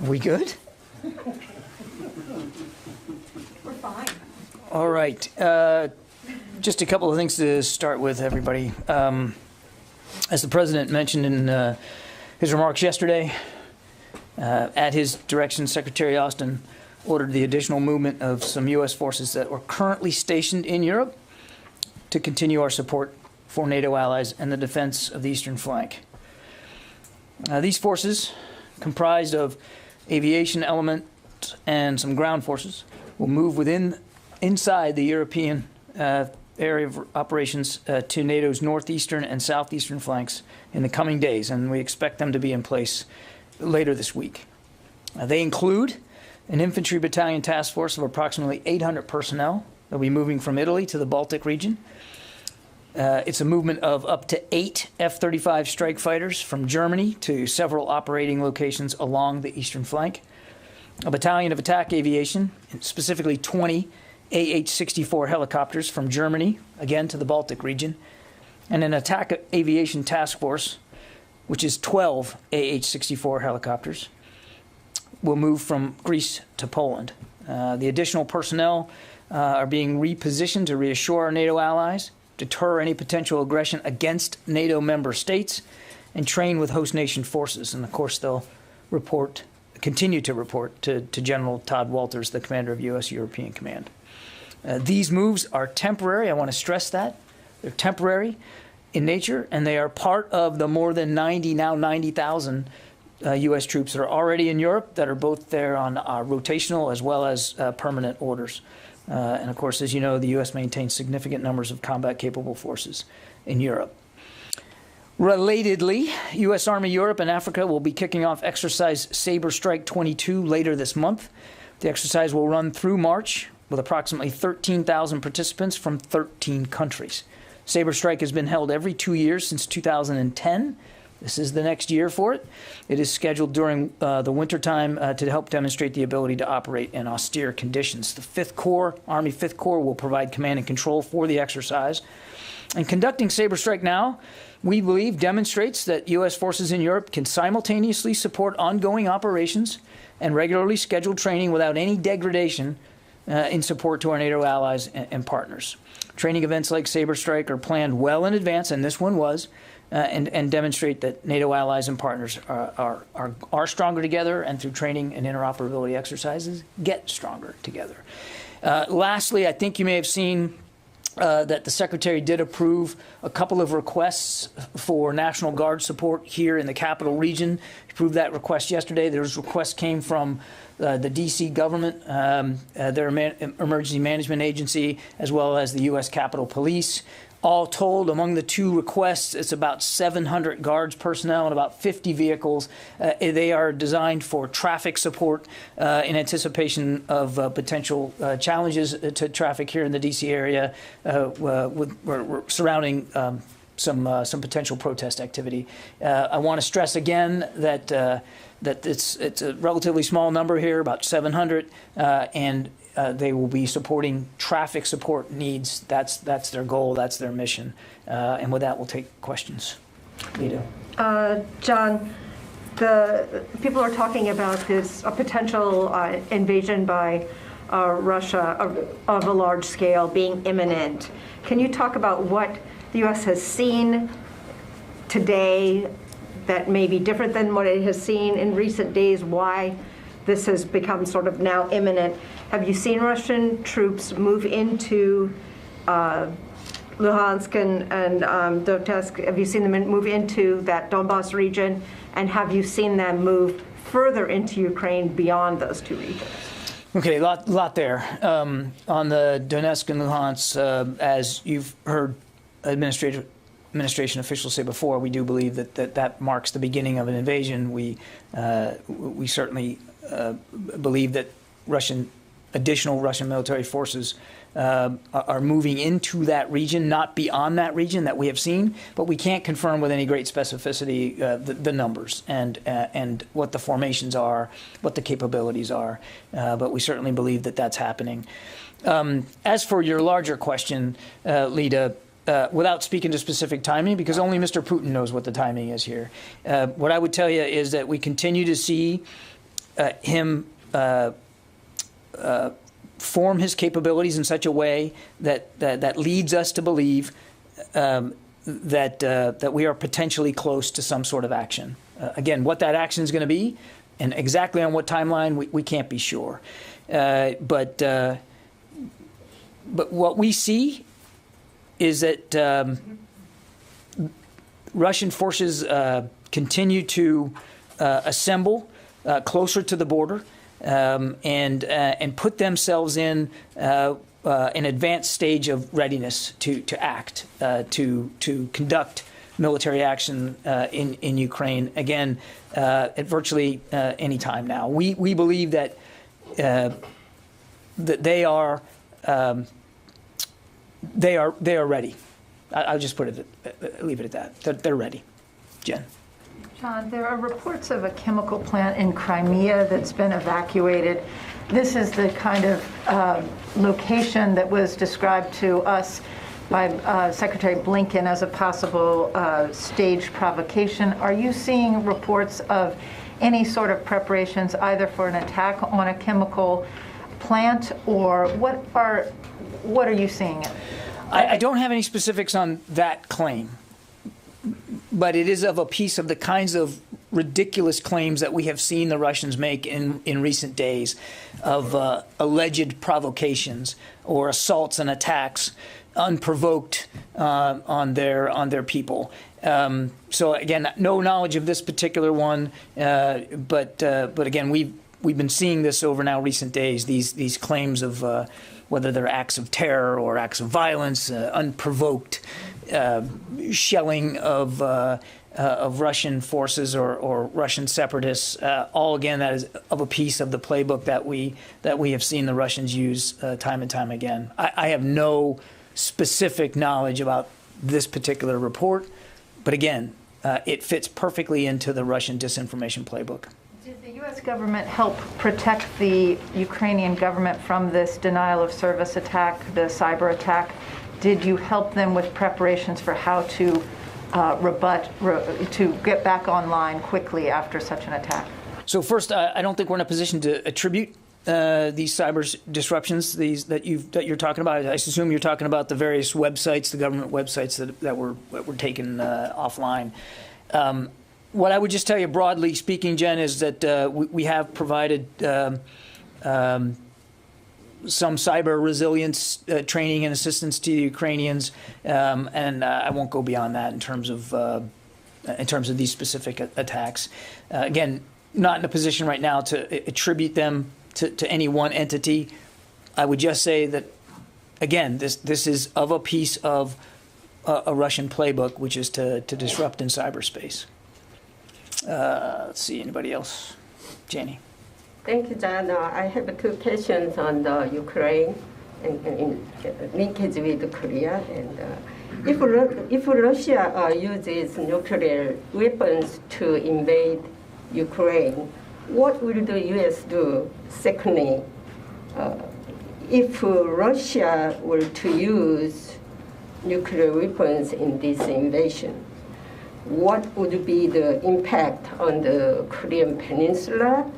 We good? We're fine. All right. Just a couple of things to start with, everybody. As the President mentioned in his remarks yesterday, at his direction, Secretary Austin ordered the additional movement of some U.S. forces that were currently stationed in Europe to continue our support for NATO allies and the defense of the eastern flank. These forces, comprised of aviation element and some ground forces, will move inside the European area of operations to NATO's northeastern and southeastern flanks in the coming days, and we expect them to be in place later this week. They include an infantry battalion task force of approximately 800 personnel that will be moving from Italy to the Baltic region. It's a movement of up to 8 F-35 strike fighters from Germany to several operating locations along the eastern flank. A battalion of attack aviation, specifically 20 AH-64 helicopters from Germany, again to the Baltic region, and an attack aviation task force, which is 12 AH-64 helicopters, will move from Greece to Poland. The additional personnel are being repositioned to reassure our NATO allies, deter any potential aggression against NATO member states, and train with host nation forces. And of course, they'll continue to report to General Todd Walters, the commander of U.S. European Command. These moves are temporary. I want to stress that. They're temporary in nature, and they are part of the more than 90,000 U.S. troops that are already in Europe that are both there on rotational as well as permanent orders. And of course, as you know, the U.S. maintains significant numbers of combat-capable forces in Europe. Relatedly, U.S. Army Europe and Africa will be kicking off Exercise Sabre Strike 22 later this month. The exercise will run through March with approximately 13,000 participants from 13 countries. Sabre Strike has been held every 2 years since 2010. This is the next year for it. It is scheduled during the wintertime to help demonstrate the ability to operate in austere conditions. The 5th Corps, Army 5th Corps, will provide command and control for the exercise. And conducting Sabre Strike now, we believe, demonstrates that U.S. forces in Europe can simultaneously support ongoing operations and regularly scheduled training without any degradation in support to our NATO allies and partners. Training events like Sabre Strike are planned well in advance, and this one was, and demonstrate that NATO allies and partners are stronger together, and through training and interoperability exercises, get stronger together. Lastly, I think you may have seen that the Secretary did approve a couple of requests for National Guard support here in the capital region. He approved that request yesterday. Those requests came from the D.C. government, their emergency management agency, as well as the U.S. Capitol Police. All told, among the two requests, it's about 700 Guards personnel and about 50 vehicles. They are designed for traffic support in anticipation of potential challenges to traffic here in the D.C. area surrounding some potential protest activity. I want to stress again that it's a relatively small number here, about 700, and they will be supporting traffic support needs. That's their goal. That's their mission. And with that, we'll take questions. Lita. John, the people are talking about this a potential invasion by Russia of a large scale being imminent. Can you talk about what the U.S. has seen today that may be different than what it has seen in recent days? Why this has become sort of now imminent? Have you seen Russian troops move into Luhansk and Donetsk? Have you seen them move into that Donbass region? And have you seen them move further into Ukraine beyond those two regions? Okay, lot there. On the Donetsk and Luhansk, as you've heard administration officials say before, we do believe that marks the beginning of an invasion. We certainly believe that additional Russian military forces are moving into that region, not beyond that region that we have seen, but we can't confirm with any great specificity the numbers and what the formations are, what the capabilities are, but we certainly believe that that's happening. As for your larger question, Lita, without speaking to specific timing, because only Mr. Putin knows what the timing is here. What I would tell you is that we continue to see him form his capabilities in such a way that leads us to believe that we are potentially close to some sort of action. Again, what that action is going to be, and exactly on what timeline, we can't be sure. But what we see is that Russian forces continue to assemble closer to the border and put themselves in an advanced stage of readiness to act, to conduct military action in Ukraine, again, at virtually any time now. We believe that they are ready. I'll just leave it at that. They're ready. Jen. John, there are reports of a chemical plant in Crimea that's been evacuated. This is the kind of location that was described to us by Secretary Blinken as a possible staged provocation. Are you seeing reports of any sort of preparations either for an attack on a chemical plant, or what are you seeing? I don't have any specifics on that claim, but it is of a piece of the kinds of ridiculous claims that we have seen the Russians make in recent days of alleged provocations or assaults and attacks unprovoked on their people. So again, no knowledge of this particular one, but again, we've been seeing this over now recent days. These claims of whether they're acts of terror or acts of violence, unprovoked shelling of Russian forces or Russian separatists, all again that is of a piece of the playbook that we have seen the Russians use time and time again. I have no specific knowledge about this particular report, but again, it fits perfectly into the Russian disinformation playbook. Did the U.S. government help protect the Ukrainian government from this denial of service attack, the cyber attack? Did you help them with preparations for how to to get back online quickly after such an attack? So first, I don't think we're in a position to attribute these cyber disruptions that you're talking about. I assume you're talking about the various websites, the government websites that were taken offline. What I would just tell you, broadly speaking, Jen, is that we have provided some cyber resilience training and assistance to the Ukrainians, and I won't go beyond that in terms of these specific attacks. Again, not in a position right now to attribute them to any one entity. I would just say that, again, this is of a piece of a Russian playbook, which is to disrupt in cyberspace. Let's see, anybody else? Janie. Thank you, John. I have two questions on the Ukraine and linkage with Korea. And if Russia uses nuclear weapons to invade Ukraine, what will the U.S. do? Secondly, if Russia were to use nuclear weapons in this invasion, what would be the impact on the Korean Peninsula?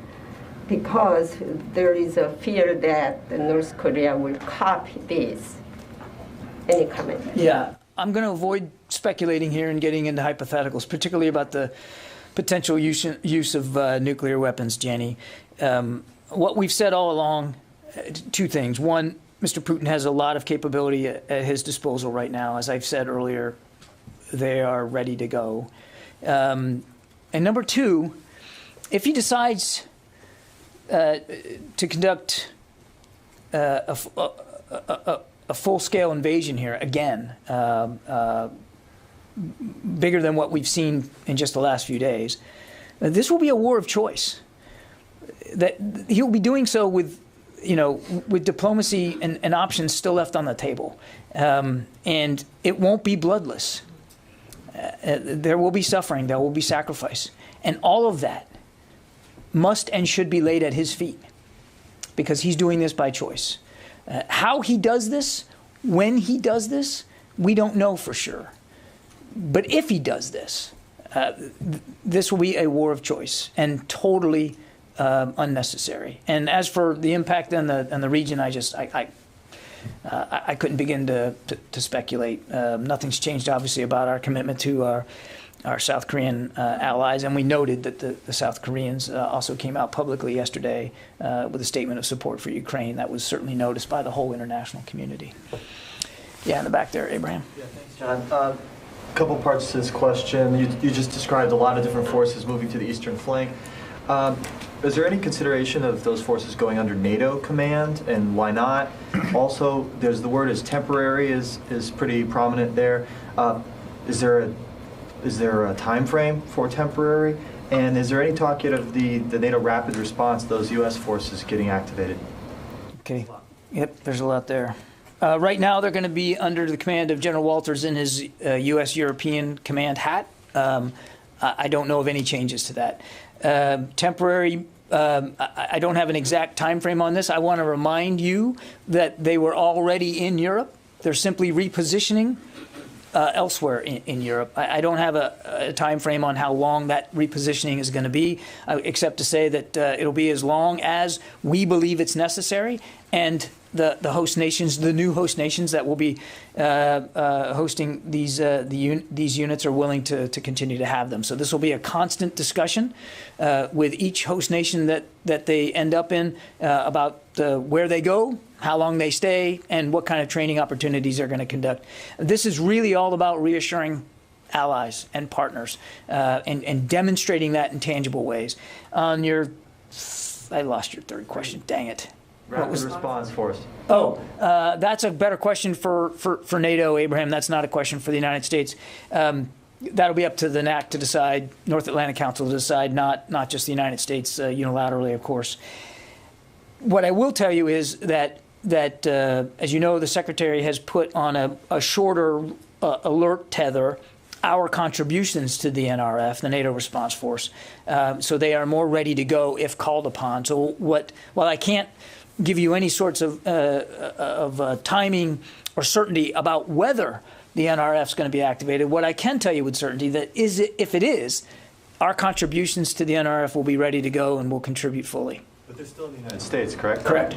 Because there is a fear that North Korea will copy this. Any comment? Yeah, I'm going to avoid speculating here and getting into hypotheticals, particularly about the potential use of nuclear weapons, Jenny. What we've said all along, two things. One, Mr. Putin has a lot of capability at his disposal right now. As I've said earlier, they are ready to go. And number two, if he decides to conduct a full-scale invasion here, again, bigger than what we've seen in just the last few days, this will be a war of choice. That he'll be doing so with diplomacy and options still left on the table. And it won't be bloodless. There will be suffering, there will be sacrifice. And all of that must and should be laid at his feet, because he's doing this by choice. How he does this, when he does this, We don't know for sure. But if he does this, this will be a war of choice and totally unnecessary. And as for the impact on the region, I couldn't begin to speculate. Nothing's changed, obviously, about our commitment to our South Korean allies, and we noted that the South Koreans also came out publicly yesterday with a statement of support for Ukraine. That was certainly noticed by the whole international community. Yeah, in the back there, Abraham. Yeah, thanks, John. A couple parts to this question. You just described a lot of different forces moving to the eastern flank. Is there any consideration of those forces going under NATO command, and why not? Also, there's the word is temporary is pretty prominent there. Is there a time frame for temporary? And is there any talk yet of the NATO rapid response, those U.S. forces getting activated? Okay. Yep, there's a lot there. Right now, they're going to be under the command of General Walters in his U.S. European command hat. I don't know of any changes to that. Temporary, I don't have an exact time frame on this. I want to remind you that they were already in Europe. They're simply repositioning elsewhere in Europe. I don't have a time frame on how long that repositioning is going to be, except to say that it'll be as long as we believe it's necessary, and the host nations, the new host nations that will be hosting these units are willing to continue to have them. So this will be a constant discussion with each host nation that they end up in about where they go, how long they stay, and what kind of training opportunities they're going to conduct. This is really all about reassuring allies and partners and demonstrating that in tangible ways. On your, I lost your third question. Dang it. Rapid response force. Oh, that's a better question for NATO, Abraham. That's not a question for the United States. That'll be up to the NAC to decide, North Atlantic Council to decide, not just the United States unilaterally, of course. What I will tell you is that as you know, the Secretary has put on a shorter alert tether our contributions to the NRF, the NATO response force, so they are more ready to go if called upon. So while I can't give you any sorts of timing or certainty about whether the NRF is going to be activated, what I can tell you with certainty that if it is, our contributions to the NRF will be ready to go and will contribute fully. But they're still in the United States, correct? Correct.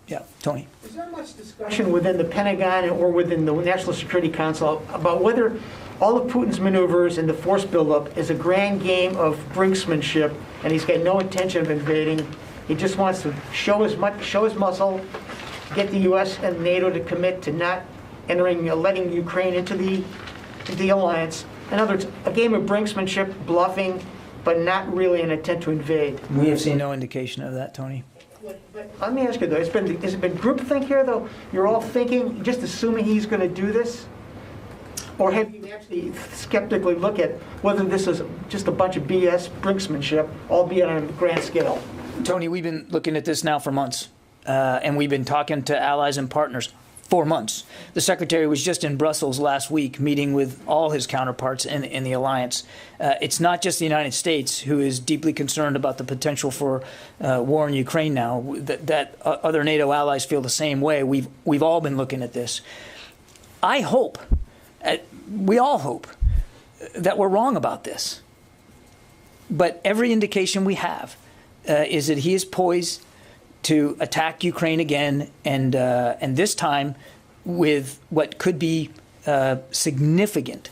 Yeah, Tony. Is there much discussion within the Pentagon or within the National Security Council about whether all of Putin's maneuvers and the force buildup is a grand game of brinksmanship, and he's got no intention of invading? He just wants to show his muscle, get the U.S. and NATO to commit to not letting Ukraine into the alliance. In other words, a game of brinksmanship, bluffing, but not really an intent to invade. We have seen no indication of that, Tony. But let me ask you though, has it been groupthink here though? You're all thinking, just assuming he's going to do this? Or have you actually skeptically look at whether this is just a bunch of BS brinksmanship, albeit on a grand scale? Tony, we've been looking at this now for months, and we've been talking to allies and partners for months. The Secretary was just in Brussels last week meeting with all his counterparts in the alliance. It's not just the United States who is deeply concerned about the potential for war in Ukraine now. That other NATO allies feel the same way. We've all been looking at this. I hope, we all hope, that we're wrong about this. But every indication we have is that he is poised to attack Ukraine again, and this time with what could be significant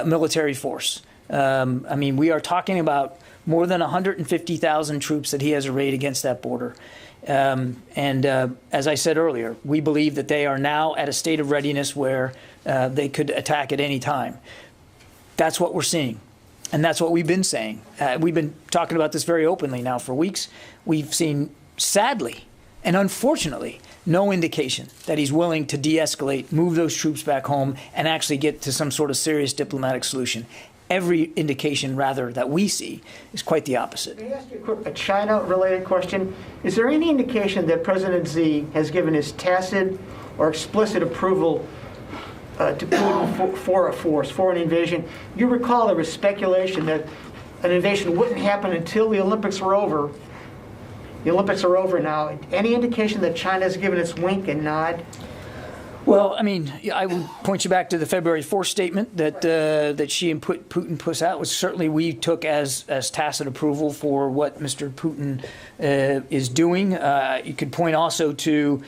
military force. I mean, we are talking about more than 150,000 troops that he has arrayed against that border. As I said earlier, we believe that they are now at a state of readiness where they could attack at any time. That's what we're seeing. And that's what we've been saying. We've been talking about this very openly now for weeks. We've seen, sadly and unfortunately, no indication that he's willing to de-escalate, move those troops back home, and actually get to some sort of serious diplomatic solution. Every indication, rather, that we see is quite the opposite. May I ask you a China-related question? Is there any indication that President Xi has given his tacit or explicit approval to Putin for an invasion? You recall there was speculation that an invasion wouldn't happen until the Olympics were over. The Olympics are over now. Any indication that China has given its wink and nod? Well, I mean, I would point you back to the February 4th statement that she and Putin put out, which certainly we took as tacit approval for what Mr. Putin is doing. You could point also to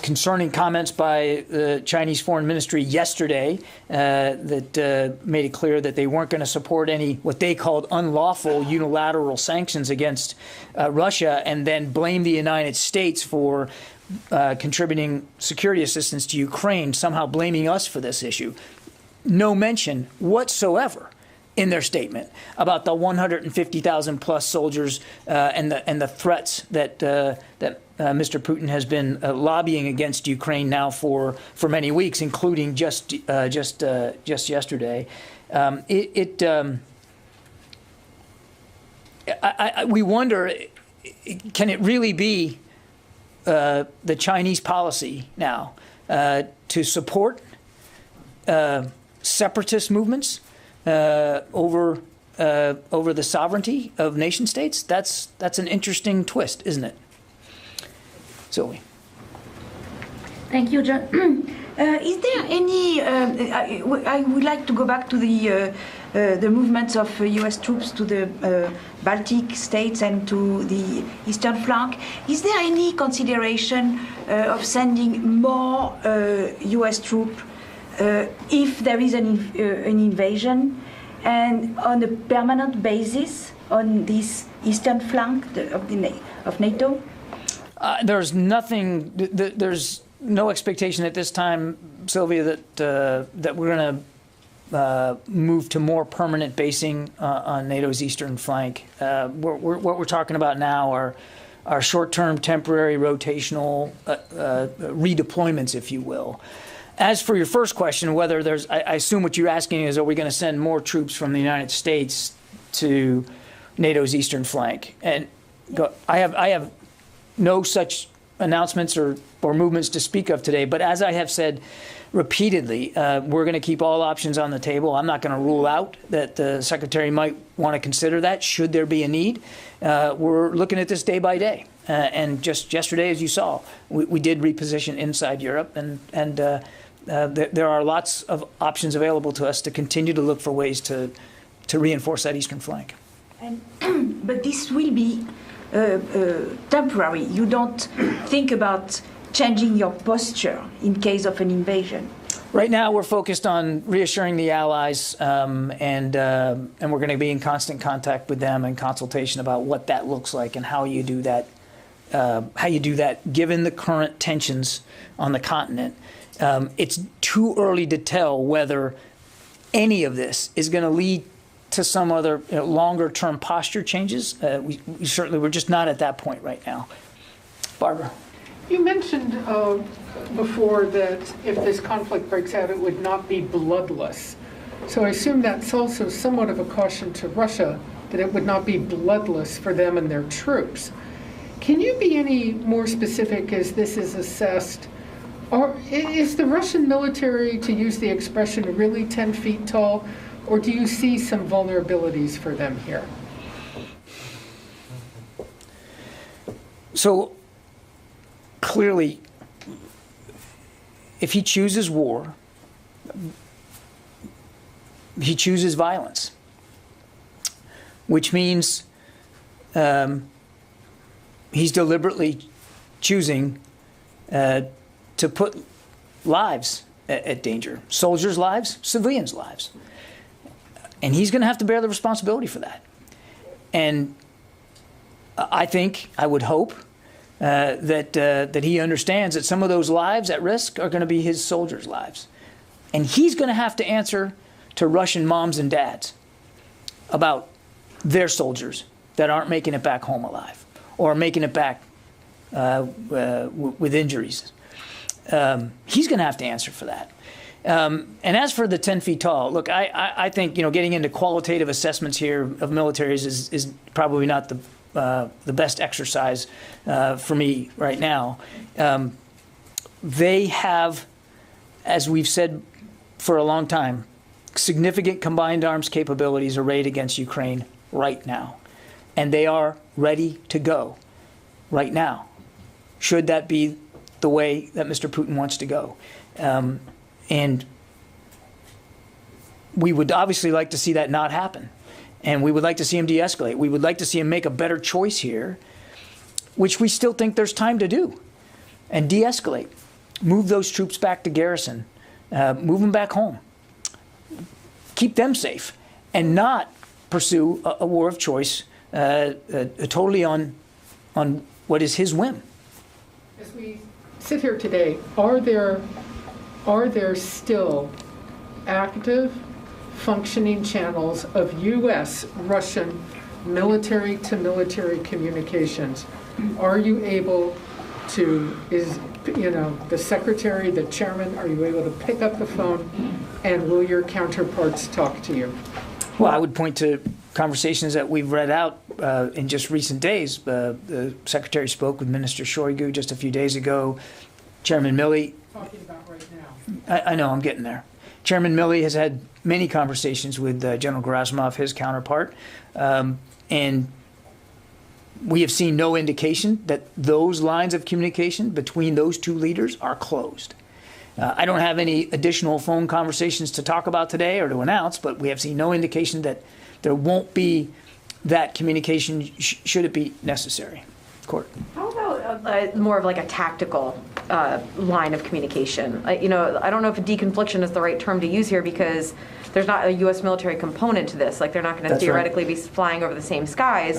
concerning comments by the Chinese Foreign Ministry yesterday that made it clear that they weren't going to support any what they called unlawful unilateral sanctions against Russia, and then blame the United States for contributing security assistance to Ukraine, somehow blaming us for this issue. No mention whatsoever in their statement about the 150,000 plus soldiers and the threats that Mr. Putin has been lobbying against Ukraine now for many weeks, including just yesterday. We wonder, can it really be the Chinese policy now to support separatist movements over the sovereignty of nation states? That's an interesting twist, isn't it? Sylvie. Thank you, John. Is there any? I would like to go back to the movements of U.S. troops to the Baltic states and to the eastern flank. Is there any consideration of sending more U.S. troops if there is an invasion, and on a permanent basis on this eastern flank of NATO? There's nothing. There's no expectation at this time, Sylvia, that we're going to move to more permanent basing on NATO's eastern flank. What we're talking about now are short-term, temporary, rotational redeployments, if you will. As for your first question, whether there's, I assume what you're asking is, are we going to send more troops from the United States to NATO's eastern flank? And I have no such announcements or movements to speak of today. But as I have said repeatedly, we're going to keep all options on the table. I'm not going to rule out that the Secretary might want to consider that should there be a need. We're looking at this day by day. And just yesterday, as you saw, we did reposition inside Europe. And there are lots of options available to us to continue to look for ways to reinforce that eastern flank. But this will be temporary. You don't think about changing your posture in case of an invasion. Right now, we're focused on reassuring the allies, and we're going to be in constant contact with them and consultation about what that looks like and how you do that. Given the current tensions on the continent. It's too early to tell whether any of this is going to lead to some other longer-term posture changes. We're just not at that point right now. Barbara. You mentioned before that if this conflict breaks out, it would not be bloodless. So I assume that's also somewhat of a caution to Russia, that it would not be bloodless for them and their troops. Can you be any more specific as this is assessed? Or is the Russian military, to use the expression, really 10 feet tall? Or do you see some vulnerabilities for them here? So clearly, if he chooses war, he chooses violence, which means he's deliberately choosing to put lives at danger, soldiers' lives, civilians' lives. And he's going to have to bear the responsibility for that. And I would hope that he understands that some of those lives at risk are going to be his soldiers' lives. And he's going to have to answer to Russian moms and dads about their soldiers that aren't making it back home alive or making it back with injuries. He's going to have to answer for that. And as for the 10 feet tall, look, I think getting into qualitative assessments here of militaries is probably not the best exercise for me right now. They have, as we've said for a long time, significant combined arms capabilities arrayed against Ukraine right now, and they are ready to go right now. Should that be the way that Mr. Putin wants to go. And we would obviously like to see that not happen. And we would like to see him de-escalate. We would like to see him make a better choice here, which we still think there's time to do, and de-escalate. Move those troops back to garrison. Move them back home. Keep them safe, and not pursue a war of choice totally on what is his whim. As we sit here today, are there still active, functioning channels of U.S.-Russian military-to-military communications? Are you able to, the secretary, the chairman, are you able to pick up the phone, and will your counterparts talk to you? Well, I would point to conversations that we've read out in just recent days. The secretary spoke with Minister Shoigu just a few days ago. Chairman Milley. Talking about right now. I know, I'm getting there. Chairman Milley has had many conversations with General Gerasimov, his counterpart, and we have seen no indication that those lines of communication between those two leaders are closed. I don't have any additional phone conversations to talk about today or to announce, but we have seen no indication that there won't be that communication should it be necessary. Court. How about more of like a tactical line of communication? I don't know if deconfliction is the right term to use here, because there's not a U.S. military component to this. Like, they're not going to theoretically be flying over the same skies.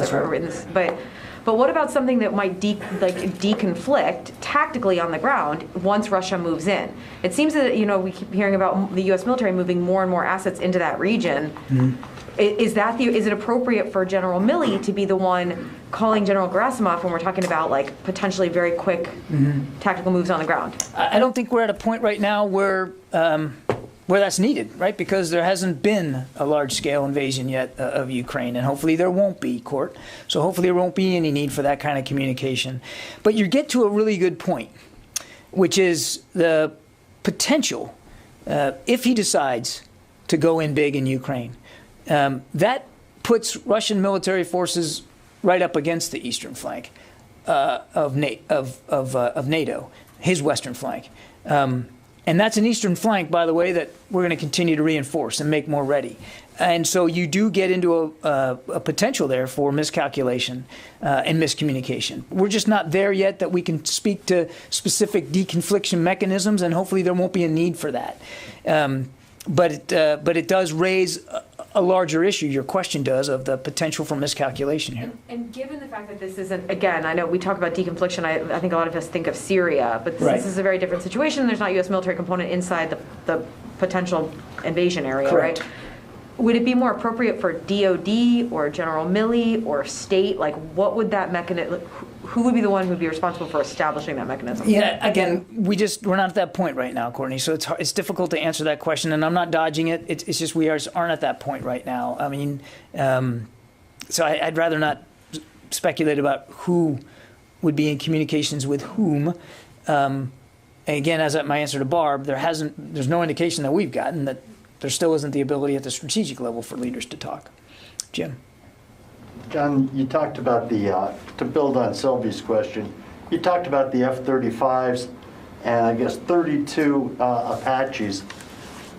But what about something that might deconflict tactically on the ground once Russia moves in? It seems that we keep hearing about the U.S. military moving more and more assets into that region. Mm-hmm. Is it appropriate for General Milley to be the one calling General Gerasimov when we're talking about like potentially very quick tactical moves on the ground? I don't think we're at a point right now where that's needed, right? Because there hasn't been a large-scale invasion yet of Ukraine, and hopefully there won't be, Court. So hopefully there won't be any need for that kind of communication. But you get to a really good point, which is the potential, if he decides to go in big in Ukraine, that puts Russian military forces right up against the eastern flank of NATO, his western flank. And that's an eastern flank, by the way, that we're going to continue to reinforce and make more ready. And so you do get into a potential there for miscalculation and miscommunication. We're just not there yet that we can speak to specific deconfliction mechanisms, and hopefully there won't be a need for that. But it does raise a larger issue, your question does, of the potential for miscalculation here. And given the fact that this isn't, again, I know we talk about deconfliction, I think a lot of us think of Syria, but this is a very different situation. There's not a U.S. military component inside the potential invasion area, Correct. Right? Would it be more appropriate for DOD or General Milley or state? Like, what would that mechanism, who would be the one who would be responsible for establishing that mechanism? Yeah, again, we're not at that point right now, Courtney, so it's difficult to answer that question, and I'm not dodging it. It's just we aren't at that point right now. I mean, so I'd rather not speculate about who would be in communications with whom. Again, as my answer to Barb, there's no indication that we've gotten that there still isn't the ability at the strategic level for leaders to talk. Jim. John, you talked about to build on Sylvie's question, you talked about the F-35s and I guess 32 Apaches.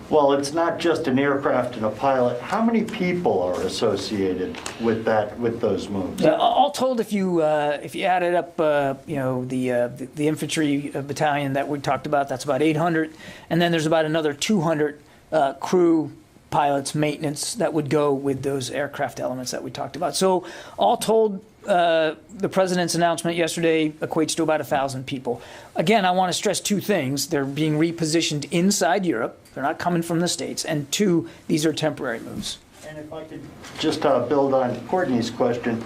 Well, it's not just an aircraft and a pilot. How many people are associated with those moves? All told, if you added up, the infantry battalion that we talked about, that's about 800, and then there's about another 200 crew, pilots, maintenance that would go with those aircraft elements that we talked about. So all told, the president's announcement yesterday equates to about 1,000 people. Again, I want to stress two things. They're being repositioned inside Europe. They're not coming from the States. And two, these are temporary moves. And if I could just build on Courtney's question,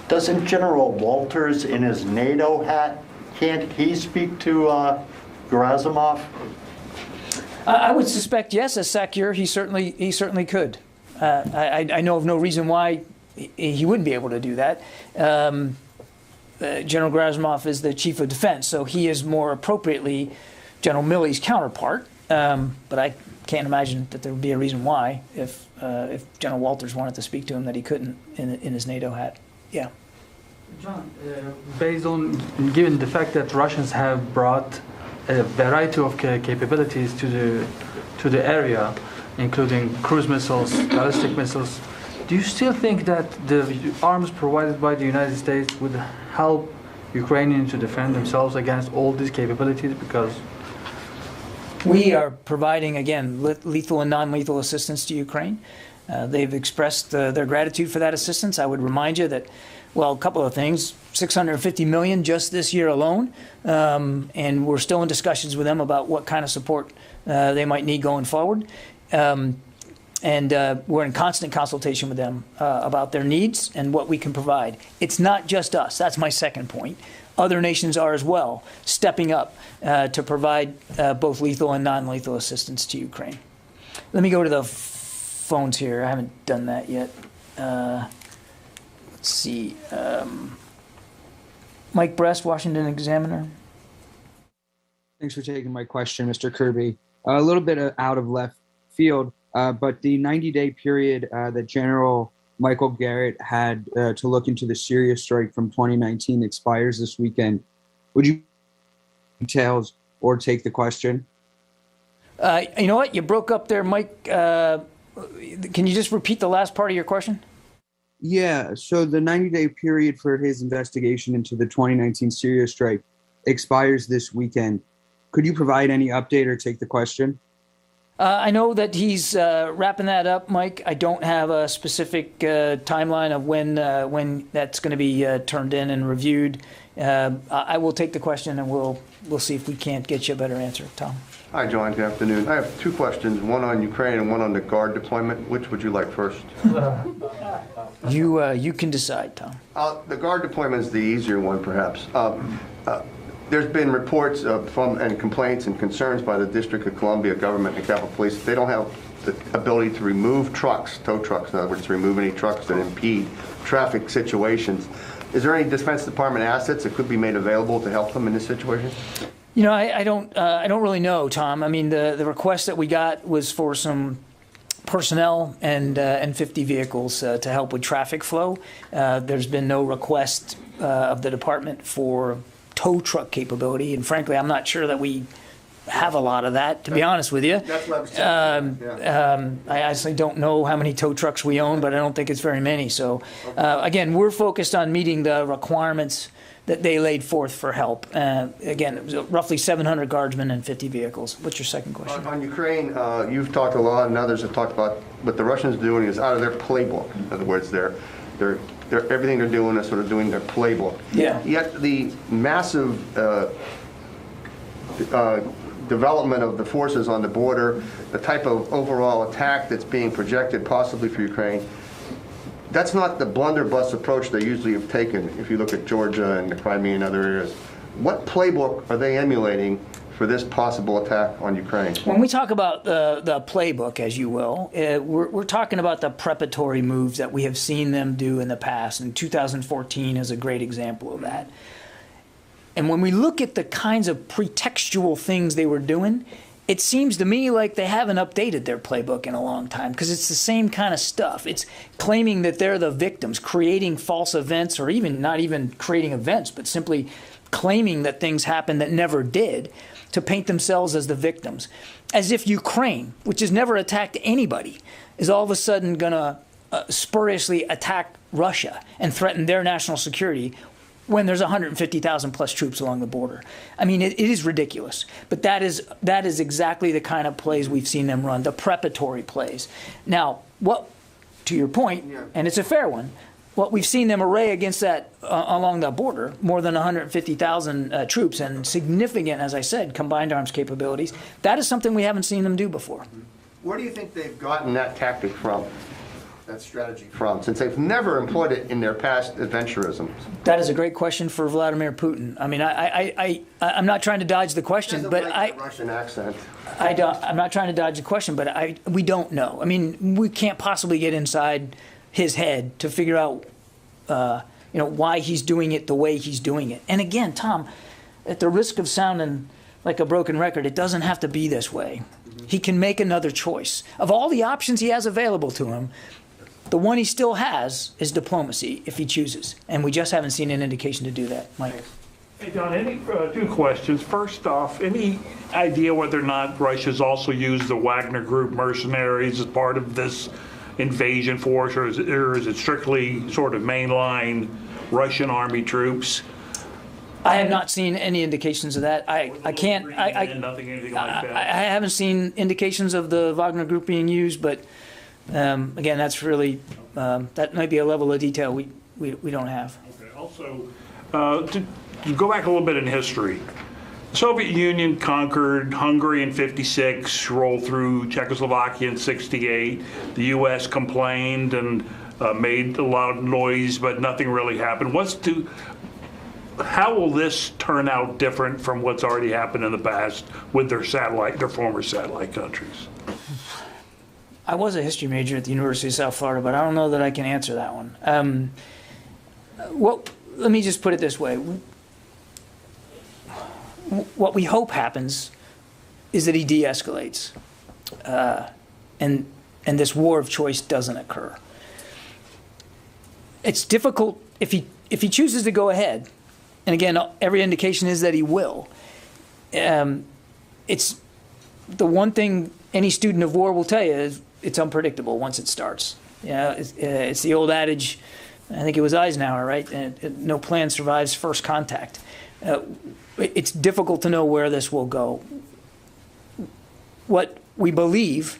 doesn't General Walters in his NATO hat, can't he speak to Gerasimov? I would suspect yes, as SACEUR, he certainly could. I know of no reason why he wouldn't be able to do that. General Gerasimov is the chief of defense, so he is more appropriately General Milley's counterpart. But I can't imagine that there would be a reason why, if General Walters wanted to speak to him, that he couldn't in his NATO hat. Yeah. John, based on, given the fact that Russians have brought a variety of capabilities to the area, including cruise missiles, ballistic missiles, do you still think that the arms provided by the United States would help Ukrainians to defend themselves against all these capabilities? Because we are providing, again, lethal and non-lethal assistance to Ukraine. They've expressed their gratitude for that assistance. I would remind you that, well, a couple of things, $650 million just this year alone, and we're still in discussions with them about what kind of support they might need going forward. And we're in constant consultation with them about their needs and what we can provide. It's not just us. That's my second point. Other nations are as well stepping up to provide both lethal and non-lethal assistance to Ukraine. Let me go to the phones here. I haven't done that yet. Let's see. Mike Brest, Washington Examiner. Thanks for taking my question, Mr. Kirby. A little bit out of left field, but the 90-day period that General Michael Garrett had to look into the Syria strike from 2019 expires this weekend. Would you details or take the question? You know what? You broke up there, Mike. Can you just repeat the last part of your question? Yeah, so the 90-day period for his investigation into the 2019 Syria strike expires this weekend. Could you provide any update or take the question? I know that he's wrapping that up, Mike. I don't have a specific timeline of when that's going to be turned in and reviewed. I will take the question and we'll see if we can't get you a better answer. Tom. Hi, John. Good afternoon. I have two questions, one on Ukraine and one on the Guard deployment. Which would you like first? You can decide, Tom. The Guard deployment is the easier one, perhaps. There's been reports and complaints and concerns by the District of Columbia government and Capitol Police. They don't have the ability to remove trucks, tow trucks, in other words, to remove any trucks that impede traffic situations. Is there any Defense Department assets that could be made available to help them in this situation? You know, I don't really know, Tom. I mean, the request that we got was for some personnel and 50 vehicles to help with traffic flow. There's been no request of the department for tow truck capability, and frankly, I'm not sure that we have a lot of that, to be honest with you. I honestly don't know how many tow trucks we own, but I don't think it's very many. So, again, we're focused on meeting the requirements that they laid forth for help. Again, it was roughly 700 guardsmen and 50 vehicles. What's your second question? On Ukraine, you've talked a lot, and others have talked about what the Russians are doing is out of their playbook. In other words, everything they're doing is sort of doing their playbook. Yeah. Yet the massive development of the forces on the border, the type of overall attack that's being projected possibly for Ukraine, that's not the blunderbuss approach they usually have taken if you look at Georgia and the Crimea and other areas. What playbook are they emulating for this possible attack on Ukraine? When we talk about the playbook, as you will, we're talking about the preparatory moves that we have seen them do in the past, and 2014 is a great example of that. And when we look at the kinds of pretextual things they were doing, it seems to me like they haven't updated their playbook in a long time, because it's the same kind of stuff. It's claiming that they're the victims, creating false events, or even not even creating events, but simply claiming that things happened that never did, to paint themselves as the victims. As if Ukraine, which has never attacked anybody, is all of a sudden going to spuriously attack Russia and threaten their national security when there's 150,000 plus troops along the border. I mean, it is ridiculous. But that is exactly the kind of plays we've seen them run, the preparatory plays. Now, to your point, and it's a fair one, what we've seen them array against that along the border, more than 150,000 troops and significant, as I said, combined arms capabilities, that is something we haven't seen them do before. Where do you think they've gotten that tactic from, that strategy from, since they've never employed it in their past adventurisms? That is a great question for Vladimir Putin. I mean, I'm not trying to dodge the question, but Russian accent. I'm not trying to dodge the question, but we don't know. I mean, we can't possibly get inside his head to figure out, why he's doing it the way he's doing it. And again, Tom, at the risk of sounding like a broken record, it doesn't have to be this way. He can make another choice. Of all the options he has available to him, The one he still has is diplomacy, if he chooses. And we just haven't seen an indication to do that. Mike? Hey, John, two questions. First off, any idea whether or not Russia's also used the Wagner Group mercenaries as part of this invasion force, or is it strictly sort of mainline Russian army troops? I have not seen any indications of that. I can't. Anything like that. I haven't seen indications of the Wagner Group being used, but again, that's really that might be a level of detail we don't have. Okay. Also, to go back a little bit in history, the Soviet Union conquered Hungary in '56, rolled through Czechoslovakia in '68. The U.S. complained and made a lot of noise, but nothing really happened. How will this turn out different from what's already happened in the past with their former satellite countries? I was a history major at the University of South Florida, but I don't know that I can answer that one. Well, let me just put it this way. What we hope happens is that he de-escalates, and this war of choice doesn't occur. It's difficult if he chooses to go ahead. And again, every indication is that he will. It's the one thing any student of war will tell you is it's unpredictable once it starts. It's the old adage, I think it was Eisenhower, right? No plan survives first contact. It's difficult to know where this will go. What we believe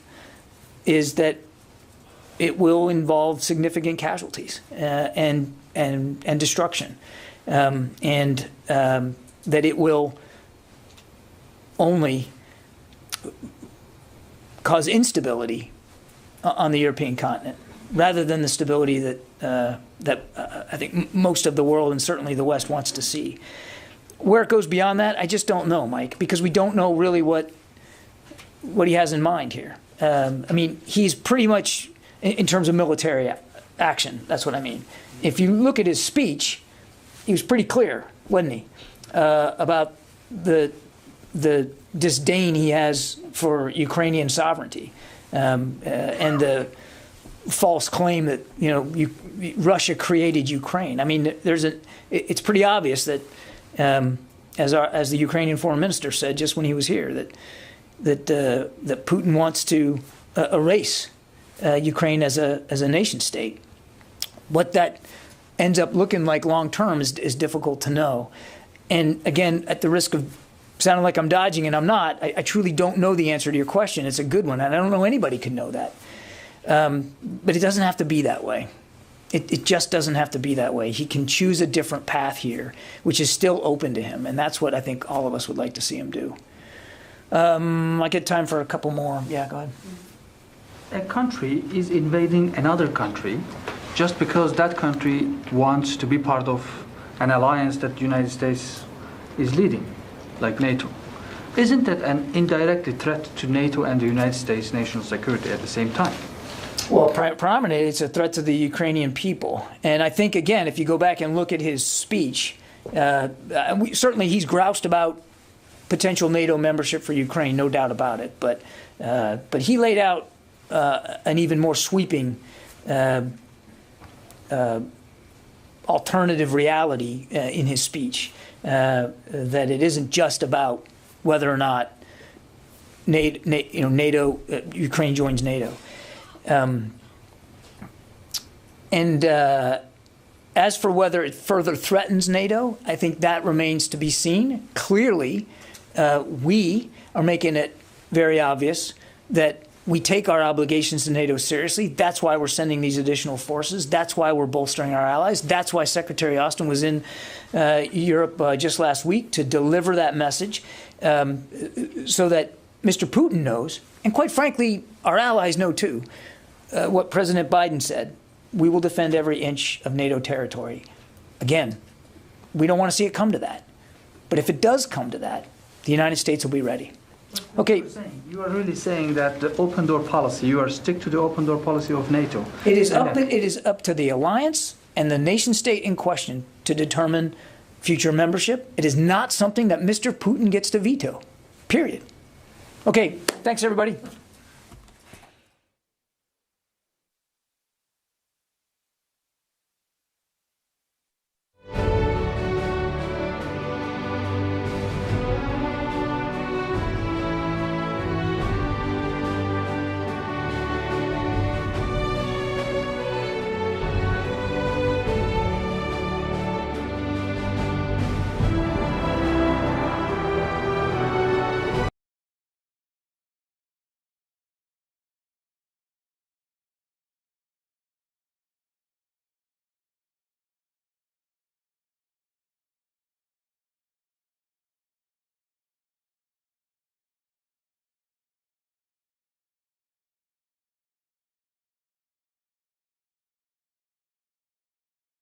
is that it will involve significant casualties and destruction. And that it will only cause instability on the European continent, rather than the stability that I think most of the world and certainly the West wants to see. Where it goes beyond that, I just don't know, Mike, because we don't know really what he has in mind here. I mean, he's pretty much, in terms of military action, that's what I mean. If you look at his speech, he was pretty clear, wasn't he, about the disdain he has for Ukrainian sovereignty, and the false claim that Russia created Ukraine. I mean, it's pretty obvious that, as the Ukrainian foreign minister said just when he was here, that Putin wants to erase Ukraine as a nation state. What that ends up looking like long term is difficult to know. And again, at the risk of sounding like I'm dodging, and I'm not, I truly don't know the answer to your question. It's a good one, and I don't know anybody can know that. But it doesn't have to be that way. It just doesn't have to be that way. He can choose a different path here, which is still open to him, and that's what I think all of us would like to see him do. I get time for a couple more. Yeah, go ahead. A country is invading another country just because that country wants to be part of an alliance that the United States is leading, like NATO. Isn't that an indirect threat to NATO and the United States national security at the same time? Well, predominantly, it's a threat to the Ukrainian people. And I think, again, if you go back and look at his speech, certainly he's groused about potential NATO membership for Ukraine, no doubt about it. But he laid out an even more sweeping alternative reality in his speech, that it isn't just about whether or not NATO, Ukraine joins NATO. As for whether it further threatens NATO, I think that remains to be seen. Clearly, we are making it very obvious that we take our obligations to NATO seriously. That's why we're sending these additional forces. That's why we're bolstering our allies. That's why Secretary Austin was in Europe just last week to deliver that message, so that Mr. Putin knows, and quite frankly, our allies know too, what President Biden said. We will defend every inch of NATO territory. Again, we don't want to see it come to that. But if it does come to that, the United States will be ready. Okay. You are really saying that the open door policy, you are stick to the open door policy of NATO. It is up to the alliance and the nation state in question to determine future membership. It is not something that Mr. Putin gets to veto. Period. Okay, thanks everybody.